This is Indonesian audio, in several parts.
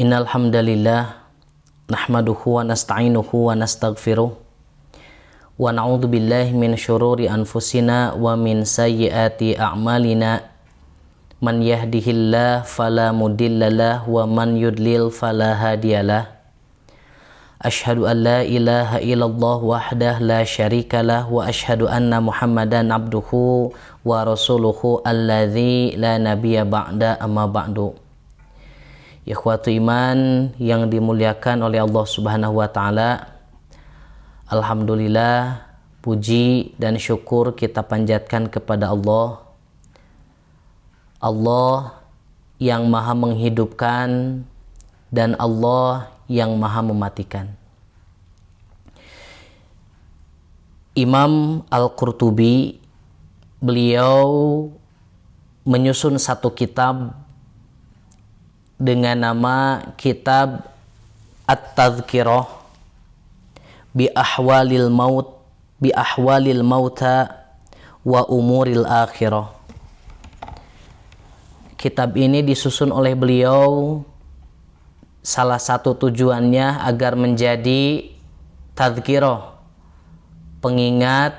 Innal hamdalillah nahmaduhu wa nasta'inuhu wa nastaghfiruh wa na'udzu billahi min syururi anfusina wa min sayyiati a'malina. Man yahdihillahu fala mudhillalah wa man yudlil fala hadiyalah. Asyhadu an la ilaha illallah wahdahu la syarikalah wa asyhadu anna Muhammadan abduhu wa rasuluhu alladzi la nabiyya ba'da amma ba'du. Ikhwatu iman yang dimuliakan oleh Allah Subhanahu wa taala. Alhamdulillah, puji dan syukur kita panjatkan kepada Allah. Allah yang Maha menghidupkan dan Allah yang Maha mematikan. Imam Al-Qurtubi, beliau menyusun satu kitab dengan nama Kitab At-Tadhkirah bi ahwalil mauta wa umuril akhirah. Kitab ini disusun oleh beliau, salah satu tujuannya agar menjadi tadhkirah, pengingat,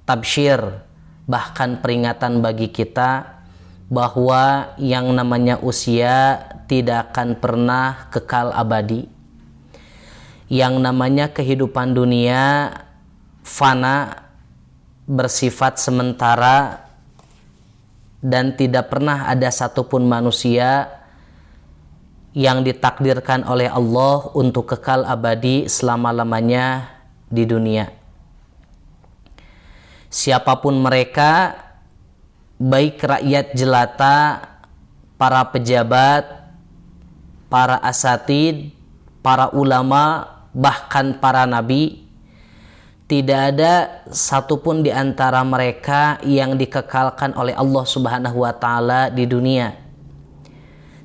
tabsyir, bahkan peringatan bagi kita bahwa yang namanya usia tidak akan pernah kekal abadi. Yang namanya kehidupan dunia fana, bersifat sementara, dan tidak pernah ada satupun manusia yang ditakdirkan oleh Allah untuk kekal abadi selama-lamanya di dunia. Siapapun mereka, baik rakyat jelata, para pejabat, para asatid, para ulama, bahkan para nabi, tidak ada satupun di antara mereka yang dikekalkan oleh Allah Subhanahu wa taala di dunia.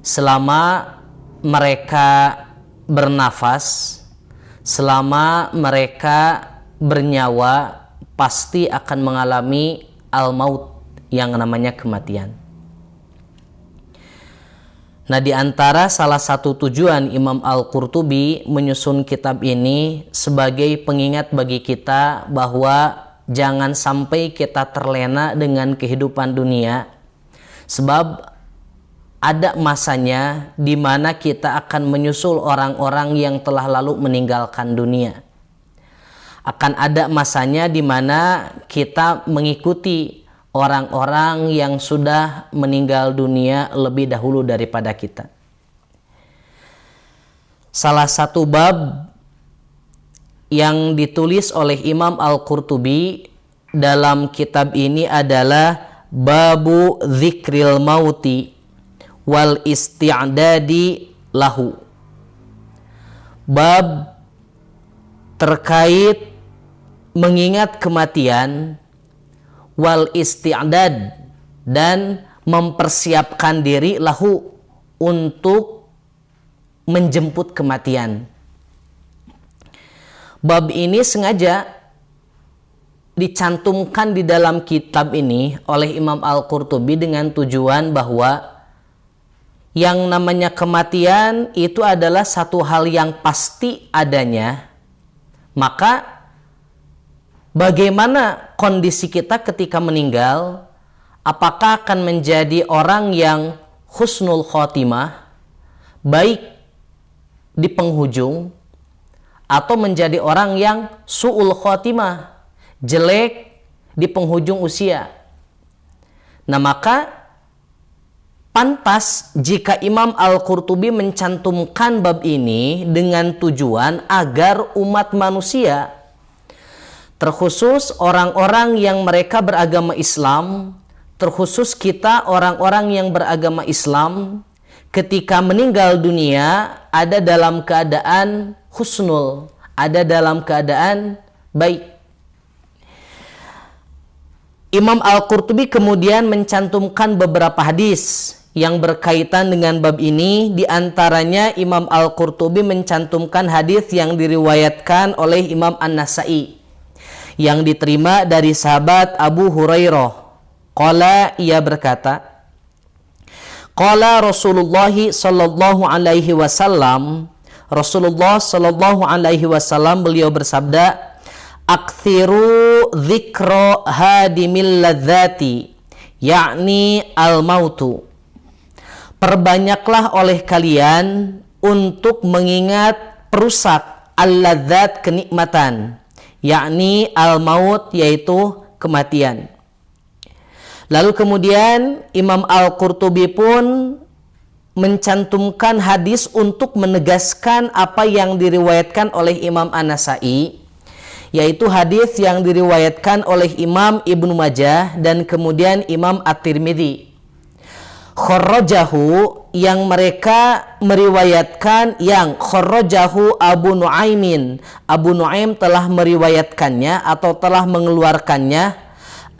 Selama mereka bernafas, selama mereka bernyawa, pasti akan mengalami al-maut, yang namanya kematian. Nah, di antara salah satu tujuan Imam Al-Qurtubi menyusun kitab ini sebagai pengingat bagi kita bahwa jangan sampai kita terlena dengan kehidupan dunia, sebab ada masanya di mana kita akan menyusul orang-orang yang telah lalu meninggalkan dunia. Akan ada masanya di mana kita mengikuti orang-orang yang sudah meninggal dunia lebih dahulu daripada kita. Salah satu bab yang ditulis oleh Imam Al-Qurtubi dalam kitab ini adalah Babu Dzikril Mauti wal Isti'dadi lahu. Bab terkait mengingat kematian, wal isti'dad, dan mempersiapkan diri lahu, untuk menjemput kematian. Bab ini sengaja dicantumkan di dalam kitab ini oleh Imam Al-Qurtubi dengan tujuan bahwa yang namanya kematian itu adalah satu hal yang pasti adanya. Maka bagaimana kondisi kita ketika meninggal? Apakah akan menjadi orang yang husnul khotimah, baik di penghujung, atau menjadi orang yang su'ul khotimah, jelek di penghujung usia? Nah, maka pantas jika Imam Al-Qurtubi mencantumkan bab ini dengan tujuan agar umat manusia, terkhusus orang-orang yang mereka beragama Islam, terkhusus kita orang-orang yang beragama Islam, ketika meninggal dunia ada dalam keadaan husnul, ada dalam keadaan baik. Imam Al-Qurtubi kemudian mencantumkan beberapa hadis yang berkaitan dengan bab ini. Di antaranya Imam Al-Qurtubi mencantumkan hadis yang diriwayatkan oleh Imam An-Nasa'i yang diterima dari sahabat Abu Hurairah. Qala, ia berkata, Qala Rasulullah sallallahu alaihi wasallam, Rasulullah sallallahu alaihi wasallam beliau bersabda, "Aktsiru dzikra hadimil ladzati," yakni al-mautu. Perbanyaklah oleh kalian untuk mengingat perusak al-ladzat, kenikmatan, yakni al-maut, yaitu kematian. Lalu kemudian Imam Al-Qurtubi pun mencantumkan hadis untuk menegaskan apa yang diriwayatkan oleh Imam An-Nasa'i, yaitu hadis yang diriwayatkan oleh Imam Ibnu Majah dan kemudian Imam At-Tirmidzi. Kharrajahu, yang mereka meriwayatkan, yang kharrajahu Abu Nuaimin, Abu Nuaim telah meriwayatkannya atau telah mengeluarkannya,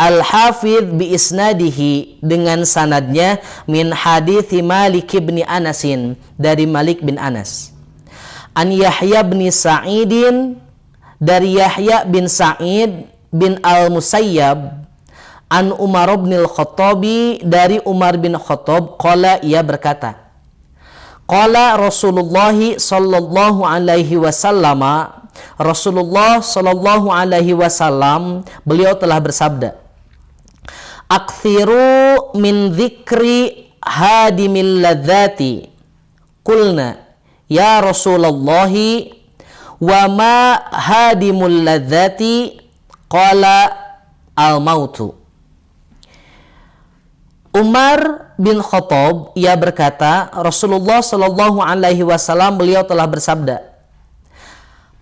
Al-Hafidh bi isnadihi, dengan sanadnya, min hadits Malik bin Anasin, dari Malik bin Anas, an Yahya bin Sa'idin, dari Yahya bin Sa'id bin Al-Musayyab, an Umar bin Al-Khattabi, dari Umar bin Khattab, qala, ia berkata, qala Rasulullah sallallahu alaihi wasallam, Rasulullah sallallahu alaihi wasallam beliau telah bersabda, aktsiru min dzikri hadimil ladzati. Qulna ya Rasulullah wa ma hadimul ladzati? Qala al-mautu. Umar bin Khattab ia berkata, Rasulullah sallallahu alaihi wasallam beliau telah bersabda,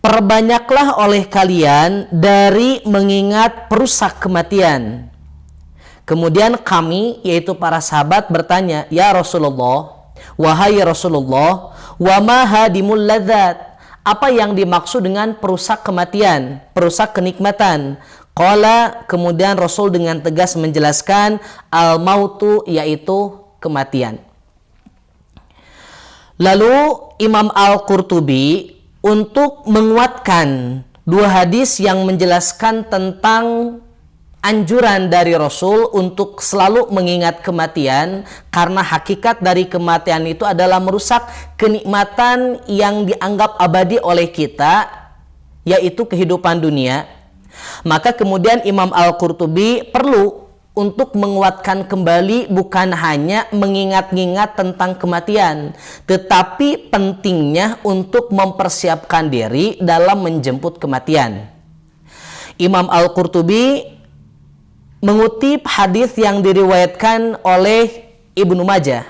perbanyaklah oleh kalian dari mengingat perusak kematian. Kemudian kami, yaitu para sahabat, bertanya, ya Rasulullah, wahai Rasulullah, wa ma hadimul ladzat? Apa yang dimaksud dengan perusak kematian, perusak kenikmatan? Qala, kemudian Rasul dengan tegas menjelaskan, al-mautu, yaitu kematian. Lalu Imam Al-Qurtubi untuk menguatkan dua hadis yang menjelaskan tentang anjuran dari Rasul untuk selalu mengingat kematian, karena hakikat dari kematian itu adalah merusak kenikmatan yang dianggap abadi oleh kita, yaitu kehidupan dunia. Maka kemudian Imam Al-Qurtubi perlu untuk menguatkan kembali bukan hanya mengingat-ingat tentang kematian, tetapi pentingnya untuk mempersiapkan diri dalam menjemput kematian. Imam Al-Qurtubi mengutip hadis yang diriwayatkan oleh Ibnu Majah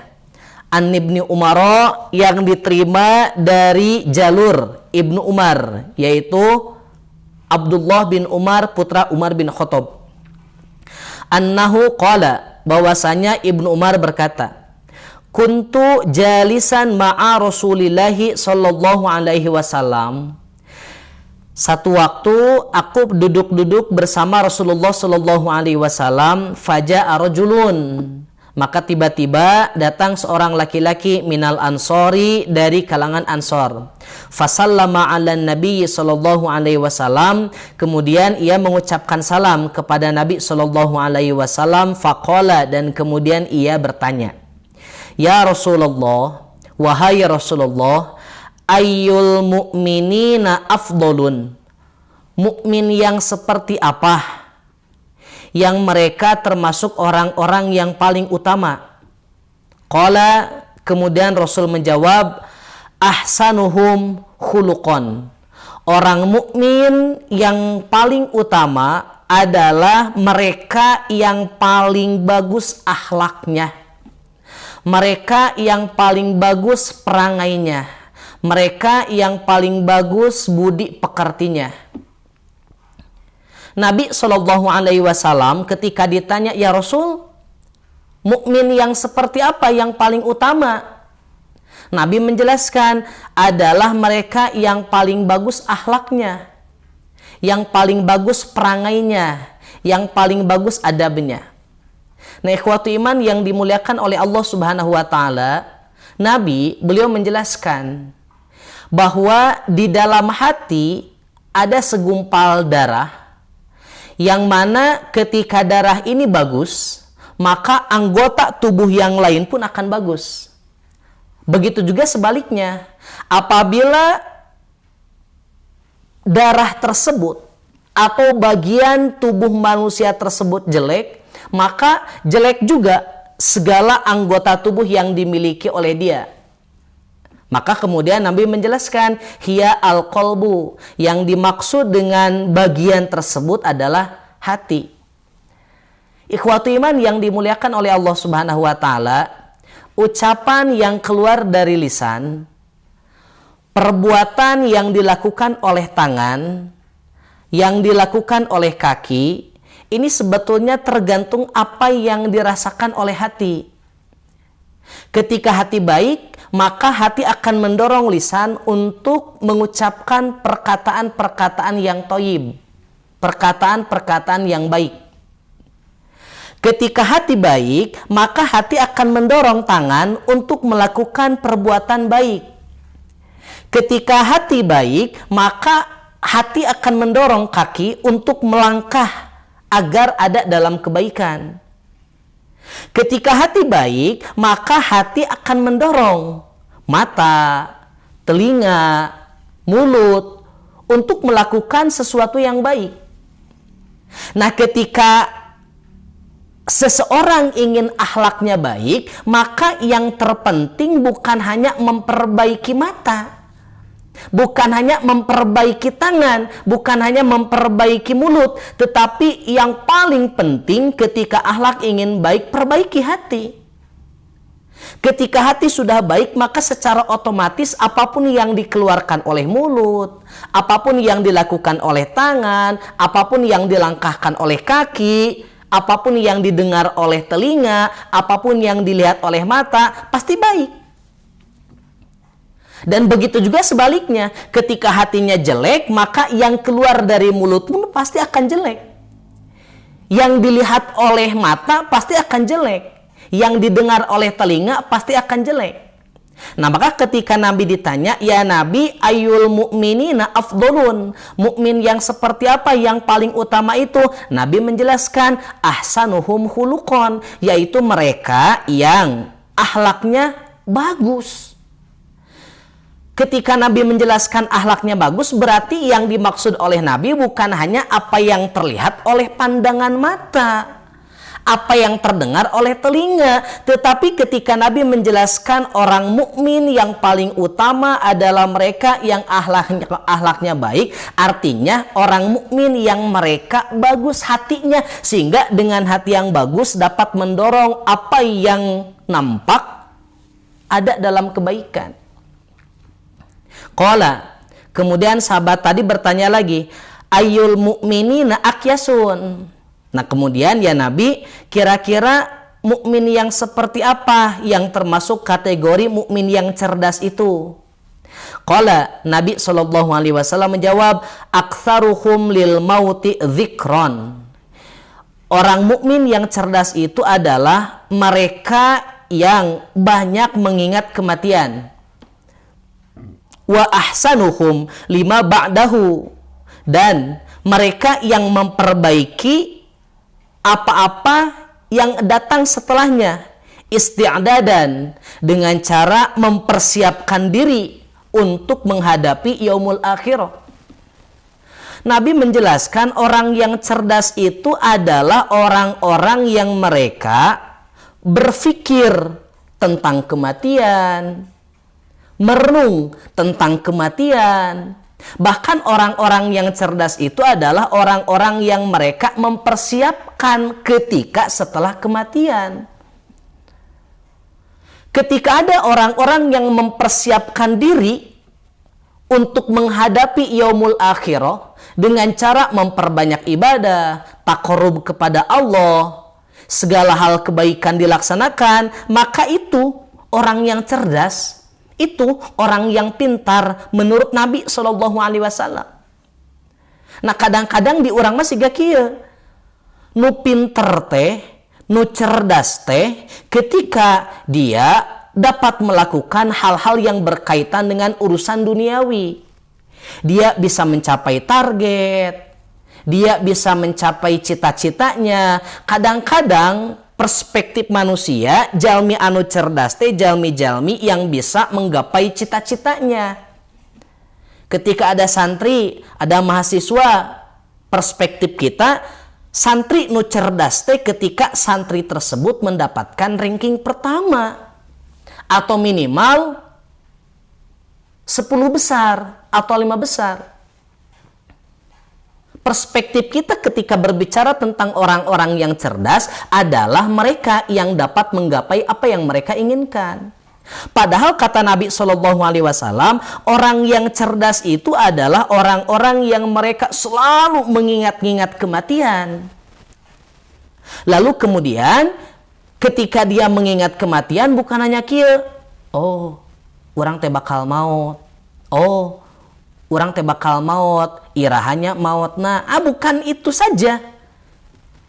an Ibni Umar, yang diterima dari jalur Ibnu Umar, yaitu Abdullah bin Umar putra Umar bin Khattab, annahu qala, bahwasanya Ibnu Umar berkata, kuntu jalisan ma'a Rasulillahi sallallahu alaihi wasallam. Satu waktu aku duduk-duduk bersama Rasulullah sallallahu alaihi wasallam, faja'a rajulun, maka tiba-tiba datang seorang laki-laki minal ansori, dari kalangan Ansor. Fasallama 'alan Nabi sallallahu alaihi wasallam, kemudian ia mengucapkan salam kepada Nabi sallallahu alaihi wasallam. Faqala, dan kemudian ia bertanya, ya Rasulullah, wahai Rasulullah, ayyul mu'minina afdolun, mukmin yang seperti apa yang mereka termasuk orang-orang yang paling utama? Qala, kemudian Rasul menjawab, ahsanuhum khuluqan, orang mukmin yang paling utama adalah mereka yang paling bagus akhlaknya, mereka yang paling bagus perangainya, mereka yang paling bagus budi pekertinya. Nabi Shallallahu Alaihi Wasallam ketika ditanya, ya Rasul, mukmin yang seperti apa yang paling utama? Nabi menjelaskan, adalah mereka yang paling bagus akhlaknya, yang paling bagus perangainya, yang paling bagus adabnya. Nah, ikhwatu iman yang dimuliakan oleh Allah Subhanahu Wa Taala, Nabi beliau menjelaskan bahwa di dalam hati ada segumpal darah, yang mana ketika darah ini bagus, maka anggota tubuh yang lain pun akan bagus. Begitu juga sebaliknya, apabila darah tersebut atau bagian tubuh manusia tersebut jelek, maka jelek juga segala anggota tubuh yang dimiliki oleh dia. Maka kemudian Nabi menjelaskan, hiya al-qalbu, yang dimaksud dengan bagian tersebut adalah hati. Ikhwatu iman yang dimuliakan oleh Allah Subhanahu wa taala, ucapan yang keluar dari lisan, perbuatan yang dilakukan oleh tangan, yang dilakukan oleh kaki, ini sebetulnya tergantung apa yang dirasakan oleh hati. Ketika hati baik, maka hati akan mendorong lisan untuk mengucapkan perkataan-perkataan yang thayyib, perkataan-perkataan yang baik. Ketika hati baik, maka hati akan mendorong tangan untuk melakukan perbuatan baik. Ketika hati baik, maka hati akan mendorong kaki untuk melangkah agar ada dalam kebaikan. Ketika hati baik, maka hati akan mendorong mata, telinga, mulut untuk melakukan sesuatu yang baik. Nah, ketika seseorang ingin akhlaknya baik, maka yang terpenting bukan hanya memperbaiki mata, bukan hanya memperbaiki tangan, bukan hanya memperbaiki mulut, tetapi yang paling penting ketika akhlak ingin baik, perbaiki hati. Ketika hati sudah baik, maka secara otomatis apapun yang dikeluarkan oleh mulut, apapun yang dilakukan oleh tangan, apapun yang dilangkahkan oleh kaki, apapun yang didengar oleh telinga, apapun yang dilihat oleh mata, pasti baik. Dan begitu juga sebaliknya, ketika hatinya jelek, maka yang keluar dari mulut pun pasti akan jelek. Yang dilihat oleh mata pasti akan jelek. Yang didengar oleh telinga pasti akan jelek. Nah, maka ketika Nabi ditanya, ya Nabi, ayul mu'minina afdolun, mukmin yang seperti apa yang paling utama itu? Nabi menjelaskan, ahsanuhum khuluqan, yaitu mereka yang akhlaknya bagus. Ketika Nabi menjelaskan akhlaknya bagus, berarti yang dimaksud oleh Nabi bukan hanya apa yang terlihat oleh pandangan mata, apa yang terdengar oleh telinga, tetapi ketika Nabi menjelaskan orang mukmin yang paling utama adalah mereka yang akhlaknya baik, artinya orang mukmin yang mereka bagus hatinya, sehingga dengan hati yang bagus dapat mendorong apa yang nampak ada dalam kebaikan. Qala, kemudian sahabat tadi bertanya lagi, ayyul mu'minina aqyasun. Nah, kemudian ya Nabi, kira-kira mukmin yang seperti apa yang termasuk kategori mukmin yang cerdas itu? Qala, Nabi SAW menjawab, aktsaruhum lil mauti dzikron. Orang mukmin yang cerdas itu adalah mereka yang banyak mengingat kematian. Wa ahsanuhum lima ba'dahu, dan mereka yang memperbaiki apa-apa yang datang setelahnya, isti'dadan, dengan cara mempersiapkan diri untuk menghadapi yaumul akhirah. Nabi menjelaskan orang yang cerdas itu adalah orang-orang yang mereka berpikir tentang kematian, merenung tentang kematian. Bahkan orang-orang yang cerdas itu adalah orang-orang yang mereka mempersiapkan ketika setelah kematian. Ketika ada orang-orang yang mempersiapkan diri untuk menghadapi yaumul akhirah dengan cara memperbanyak ibadah, taqarrub kepada Allah, segala hal kebaikan dilaksanakan, maka itu orang yang cerdas, itu orang yang pintar menurut Nabi SAW. Nah, kadang-kadang di urang mah siga kieu, nu pinter teh, nu cerdas teh, ketika dia dapat melakukan hal-hal yang berkaitan dengan urusan duniawi. Dia bisa mencapai target, dia bisa mencapai cita-citanya. Kadang-kadang perspektif manusia, jalmi anu cerdas teh jalmi-jalmi yang bisa menggapai cita-citanya. Ketika ada santri, ada mahasiswa, perspektif kita santri nu cerdas teh ketika santri tersebut mendapatkan ranking pertama atau minimal 10 besar atau 5 besar. Perspektif kita ketika berbicara tentang orang-orang yang cerdas adalah mereka yang dapat menggapai apa yang mereka inginkan. Padahal kata Nabi Shallallahu Alaihi Wasallam, orang yang cerdas itu adalah orang-orang yang mereka selalu mengingat-ingat kematian. Lalu kemudian ketika dia mengingat kematian bukan hanya kieu, oh, orang teh bakal maut. Oh, orang teh bakal maut, irahannya mautna. Bukan itu saja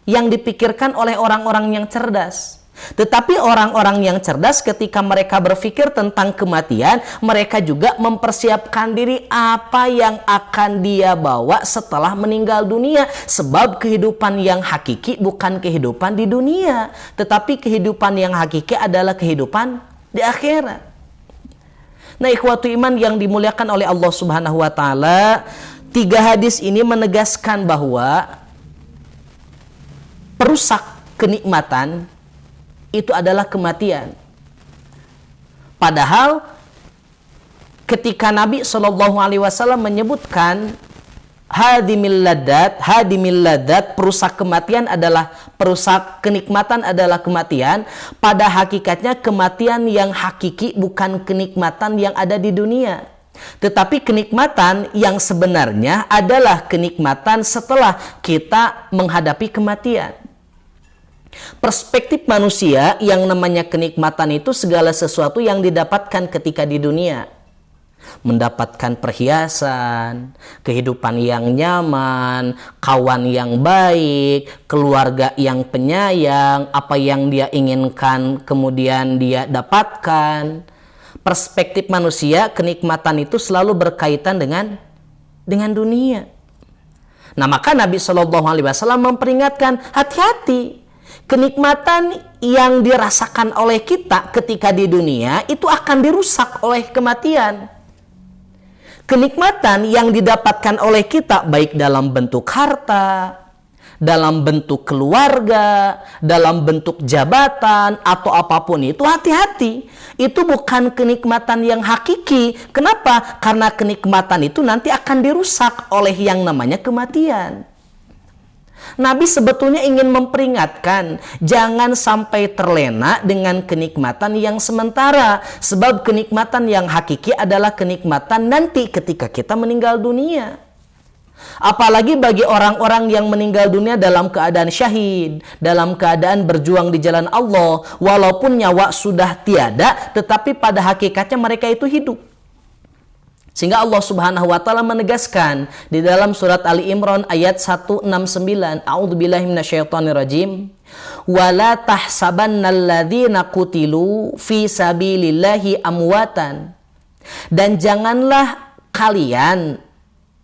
yang dipikirkan oleh orang-orang yang cerdas. Tetapi orang-orang yang cerdas ketika mereka berpikir tentang kematian, mereka juga mempersiapkan diri apa yang akan dia bawa setelah meninggal dunia. Sebab kehidupan yang hakiki bukan kehidupan di dunia, tetapi kehidupan yang hakiki adalah kehidupan di akhirat. Nah, ikhwatu iman yang dimuliakan oleh Allah Subhanahu wa taala, 3 hadis ini menegaskan bahwa perusak kenikmatan itu adalah kematian. Padahal ketika Nabi Shallallahu Alaihi Wasallam menyebutkan hadimil ladat, perusak kematian adalah perusak kenikmatan adalah kematian. Pada hakikatnya kematian yang hakiki bukan kenikmatan yang ada di dunia, tetapi kenikmatan yang sebenarnya adalah kenikmatan setelah kita menghadapi kematian. Perspektif manusia yang namanya kenikmatan itu segala sesuatu yang didapatkan ketika di dunia. Mendapatkan perhiasan, kehidupan yang nyaman, kawan yang baik, keluarga yang penyayang, apa yang dia inginkan kemudian dia dapatkan. Perspektif manusia, kenikmatan itu selalu berkaitan dengan dunia. Nah, maka Nabi Shallallahu Alaihi Wasallam memperingatkan, hati-hati. Kenikmatan yang dirasakan oleh kita ketika di dunia itu akan dirusak oleh kematian. Kenikmatan yang didapatkan oleh kita baik dalam bentuk harta, dalam bentuk keluarga, dalam bentuk jabatan atau apapun itu, hati-hati. Itu bukan kenikmatan yang hakiki. Kenapa? Karena kenikmatan itu nanti akan dirusak oleh yang namanya kematian. Nabi sebetulnya ingin memperingatkan, jangan sampai terlena dengan kenikmatan yang sementara. Sebab kenikmatan yang hakiki adalah kenikmatan nanti ketika kita meninggal dunia. Apalagi bagi orang-orang yang meninggal dunia dalam keadaan syahid, dalam keadaan berjuang di jalan Allah. Walaupun nyawa sudah tiada, tetapi pada hakikatnya mereka itu hidup. Sehingga Allah Subhanahu wa taala menegaskan di dalam surat Ali Imran ayat 169, A'udzubillahi minasyaitonirrajim. Wala tahsabannal ladzina qutilu fi sabilillahi amwatan. Dan janganlah kalian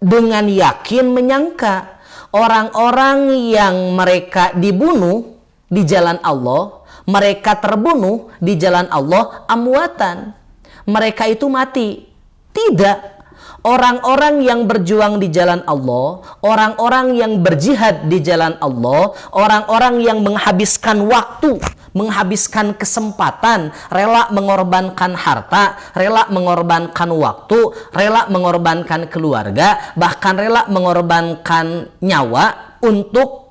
dengan yakin menyangka orang-orang yang mereka dibunuh di jalan Allah, mereka terbunuh di jalan Allah amwatan. Mereka itu mati. Tidak. Orang-orang yang berjuang di jalan Allah, orang-orang yang berjihad di jalan Allah, orang-orang yang menghabiskan waktu, menghabiskan kesempatan, rela mengorbankan harta, rela mengorbankan waktu, rela mengorbankan keluarga, bahkan rela mengorbankan nyawa untuk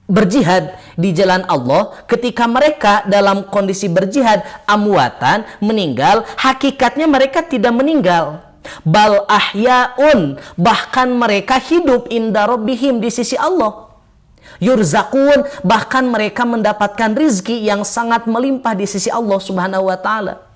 berjihad di jalan Allah. Ketika mereka dalam kondisi berjihad amwatan, meninggal, hakikatnya mereka tidak meninggal, bal ahyaun, bahkan mereka hidup inda rabbihim, di sisi Allah, yurzakun, bahkan mereka mendapatkan rizki yang sangat melimpah di sisi Allah Subhanahu wa taala.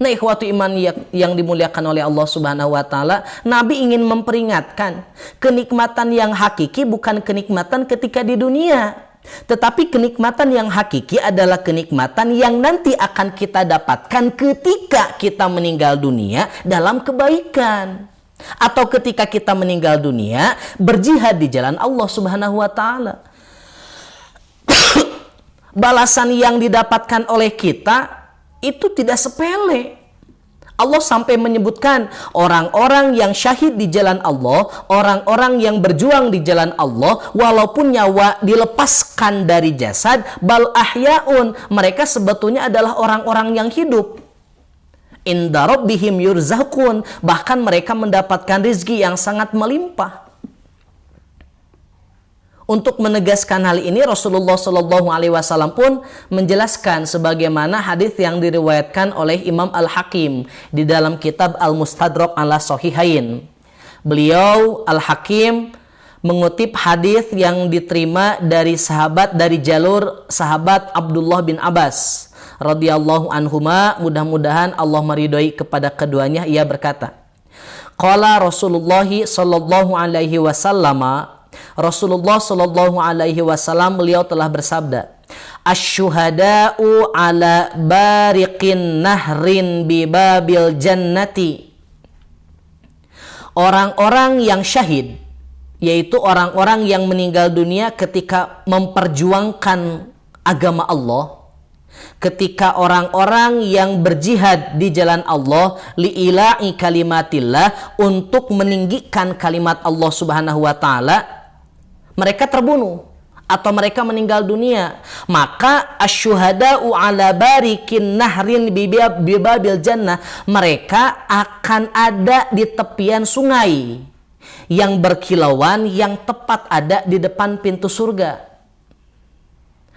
Nah, ikhwatu iman yang dimuliakan oleh Allah Subhanahu wa taala, Nabi ingin memperingatkan, kenikmatan yang hakiki bukan kenikmatan ketika di dunia, tetapi kenikmatan yang hakiki adalah kenikmatan yang nanti akan kita dapatkan ketika kita meninggal dunia dalam kebaikan, atau ketika kita meninggal dunia berjihad di jalan Allah Subhanahu wa taala. balasan yang didapatkan oleh kita itu tidak sepele. Allah sampai menyebutkan orang-orang yang syahid di jalan Allah, orang-orang yang berjuang di jalan Allah, walaupun nyawa dilepaskan dari jasad, bal ahyaun, mereka sebetulnya adalah orang-orang yang hidup. Inda rabbihim yurzaqun, bahkan mereka mendapatkan rezeki yang sangat melimpah. Untuk menegaskan hal ini, Rasulullah Shallallahu Alaihi Wasallam pun menjelaskan sebagaimana hadis yang diriwayatkan oleh Imam Al-Hakim di dalam kitab Al-Mustadrak ala Sahihain. Beliau Al-Hakim mengutip hadis yang diterima dari jalur sahabat Abdullah bin Abbas radhiyallahu anhuma, mudah-mudahan Allah meridhoi kepada keduanya. Ia berkata, qala Rasulullah Shallallahu Alaihi Wasallam, Rasulullah Shallallahu Alaihi Wasallam beliau telah bersabda, asyuhada'u ala bariqin nahrin bibabil jannati. Orang-orang yang syahid, yaitu orang-orang yang meninggal dunia ketika memperjuangkan agama Allah, ketika orang-orang yang berjihad di jalan Allah, li'ila'i kalimatillah, untuk meninggikan kalimat Allah Subhanahu wa taala, mereka terbunuh atau mereka meninggal dunia, maka asyuhada'u ala barikin nahrin bibabil jannah, mereka akan ada di tepian sungai yang berkilauan yang tepat ada di depan pintu surga.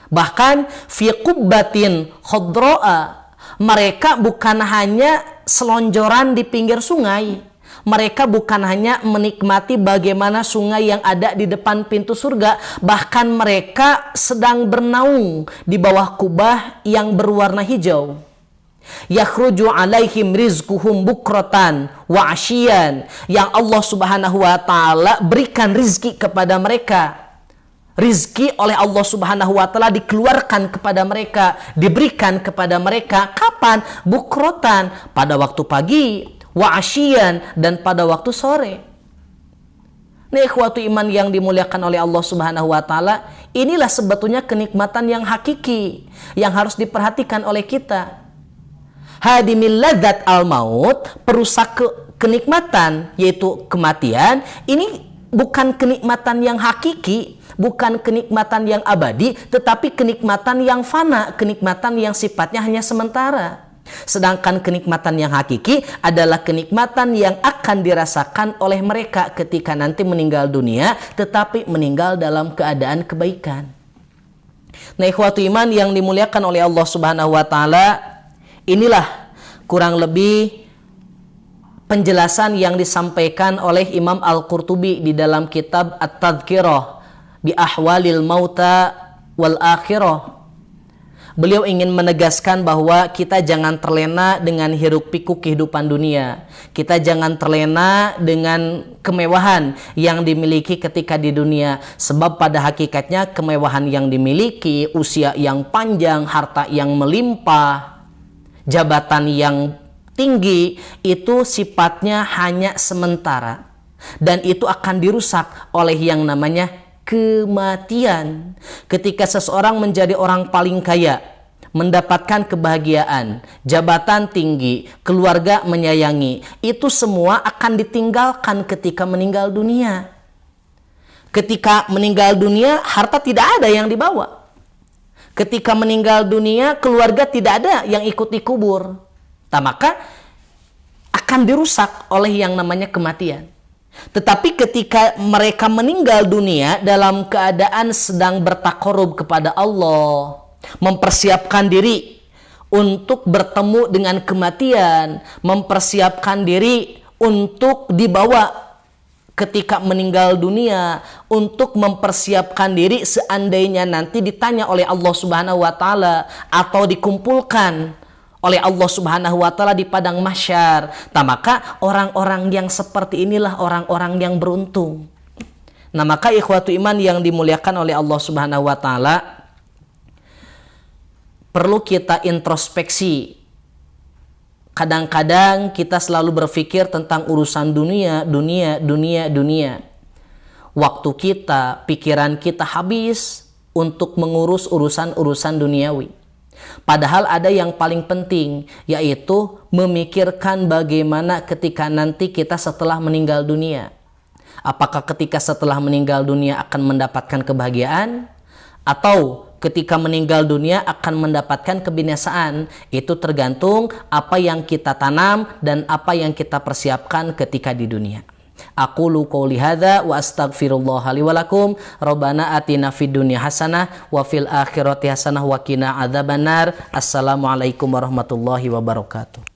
Bahkan fi qubbatin khadra'a, mereka bukan hanya selonjoran di pinggir sungai, mereka bukan hanya menikmati bagaimana sungai yang ada di depan pintu surga, bahkan mereka sedang bernaung di bawah kubah yang berwarna hijau. Yakhruju alaihim rizquhum bukratan wa asyian, yang Allah Subhanahu wa taala berikan rizki kepada mereka. Rizki oleh Allah Subhanahu wa taala dikeluarkan kepada mereka, diberikan kepada mereka kapan? Bukrotan, pada waktu pagi, wa asyian, dan pada waktu sore. Nah, ikhwatu iman yang dimuliakan oleh Allah Subhanahu wa taala, inilah sebetulnya kenikmatan yang hakiki yang harus diperhatikan oleh kita. Hadimil ladzat al-maut, perusak kenikmatan yaitu kematian, ini bukan kenikmatan yang hakiki, bukan kenikmatan yang abadi, tetapi kenikmatan yang fana, kenikmatan yang sifatnya hanya sementara. Sedangkan kenikmatan yang hakiki adalah kenikmatan yang akan dirasakan oleh mereka ketika nanti meninggal dunia, tetapi meninggal dalam keadaan kebaikan. Nah, ikhwatu iman yang dimuliakan oleh Allah Subhanahu wa taala, inilah kurang lebih penjelasan yang disampaikan oleh Imam Al-Qurtubi di dalam kitab At-Tadhkirah bi Ahwalil Mauta wal Akhirah. Beliau ingin menegaskan bahwa kita jangan terlena dengan hiruk pikuk kehidupan dunia. Kita jangan terlena dengan kemewahan yang dimiliki ketika di dunia. Sebab pada hakikatnya kemewahan yang dimiliki, usia yang panjang, harta yang melimpah, jabatan yang tinggi, itu sifatnya hanya sementara. Dan itu akan dirusak oleh yang namanya kematian. Ketika seseorang menjadi orang paling kaya, mendapatkan kebahagiaan, jabatan tinggi, keluarga menyayangi, itu semua akan ditinggalkan ketika meninggal dunia. Ketika meninggal dunia, harta tidak ada yang dibawa. Ketika meninggal dunia, keluarga tidak ada yang ikut dikubur. Maka akan dirusak oleh yang namanya kematian. Tetapi ketika mereka meninggal dunia dalam keadaan sedang bertakarub kepada Allah, mempersiapkan diri untuk bertemu dengan kematian, mempersiapkan diri untuk dibawa ketika meninggal dunia, untuk mempersiapkan diri seandainya nanti ditanya oleh Allah Subhanahu wa taala atau dikumpulkan oleh Allah Subhanahu wa taala di padang mahsyar. Maka orang-orang yang seperti inilah orang-orang yang beruntung. Nah, maka ikhwatu iman yang dimuliakan oleh Allah Subhanahu wa taala, perlu kita introspeksi. Kadang-kadang kita selalu berpikir tentang urusan dunia. Waktu kita, pikiran kita habis untuk mengurus urusan-urusan duniawi. Padahal ada yang paling penting, yaitu memikirkan bagaimana ketika nanti kita setelah meninggal dunia. Apakah ketika setelah meninggal dunia akan mendapatkan kebahagiaan, atau ketika meninggal dunia akan mendapatkan kebinasaan? Itu tergantung apa yang kita tanam dan apa yang kita persiapkan ketika di dunia. Aqulu qouli hadza wa astaghfirullah li wa lakum. Rabbana atina fid dunya hasanah wa fil akhirati hasanah wa qina adzabannar. Assalamualaikum warahmatullahi wabarakatuh.